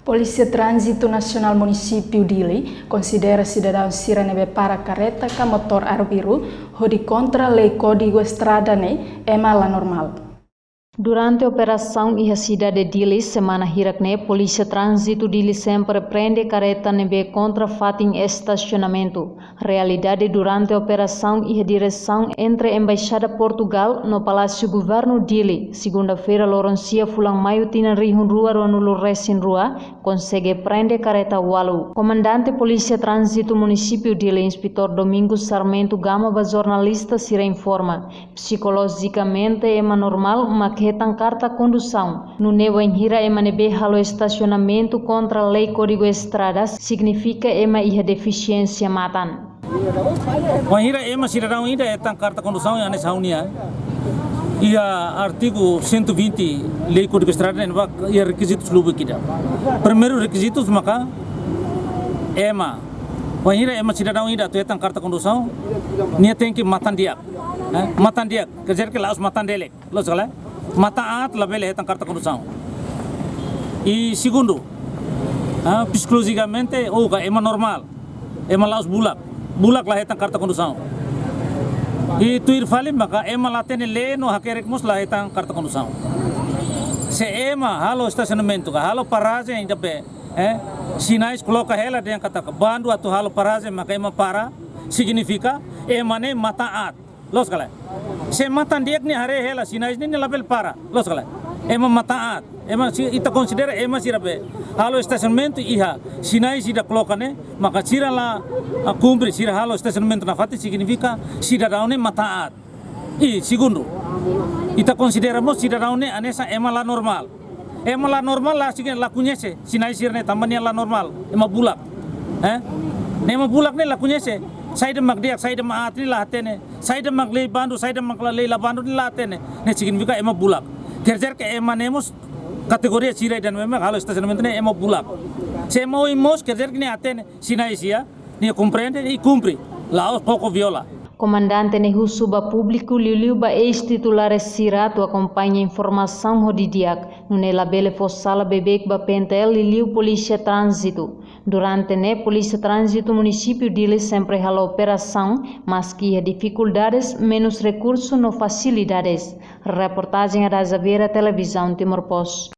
Polícia Trânsito Nacional Município Dili considera cidadão siranebe para carreta com motor aro biru hodi contra lei Código Estrada é mala normal. Durante a operação em cidade de Dili, semana hirakne, Polícia Trânsito Dili sempre prende carreta nebe contra fating estacionamento. Realidade durante a operação e direção entre a Embaixada Portugal no Palácio Governo Dili, segunda-feira, Loroncia Fulang Maio tina rihun rua ronulo resin rua, consegue prende carreta walu. Comandante Polícia Trânsito Município Dili, Inspetor Domingos Sarmento Gama, jornalista se informa. Psicologicamente é normal, mas retang carta condução. No neva hira ema nebe halo estacionamento contra a lei Código Estradas significa ema iha deficiência matan. Wahira ema cidadão ainda é tang carta condução yang nessa unia. Ia artigo 120 lei Código Estradas ia requisitos lubu kita. Primeiro requisitos maka ema. Wahira ema cidadão ainda tu tang carta condução. Nia tem que matan dia. Matan dia, quer dizer que lá os matan dele. Los galera mataat label é carta condução. E segundo, psicologicamente é normal, é malaus bulak lah é carta condução. E tu ir fale maka é malatene le no hakerek mus lah é carta condução. Se halo estacionamento, halo paragem ainda pe, sinais coloca ela dengan kata bandu atau halo paragem maka para significa ne mataat. Los galera. Se matan dia ni hare hela sinais ni label para. Los galera. Ema mataat. Ema ita considera ema sirabe. Halo estacionamento iha sinais ida colocane maka sira la cumpre sira halo estacionamento na fati significa cidadão ne mataat. E segundo, ita consideramos cidadão ne anessa ema la normal. Ema la normal la significa la conhece. Sinais sira ne tambania la normal. Ema bulak. Ema bulak ne la conhece. Saya demak dia, saya demak atri lah tene, saya demak lei bandu, saya demak lei la bandu lah tene. Ne significa ema bulak. Kerja ke ema nemos kategori cirai dan memang halo estacionamento ne ema bulak. Se mau imos kerja ke ne atene sinai sia, ne compreende e cumpre. Lá pouco viola. Comandante Nehusuba Público Liliu ba ex-titular Sirato acompanha informação hodidiak no labele fossala bebek ba pentel Liliu Polícia Trânsito. Durante Polícia Trânsito Município Dili sempre hala operação, mas que dificuldades, menos recursos no facilidades. Reportagem da Zaveira Televisão Timor Post.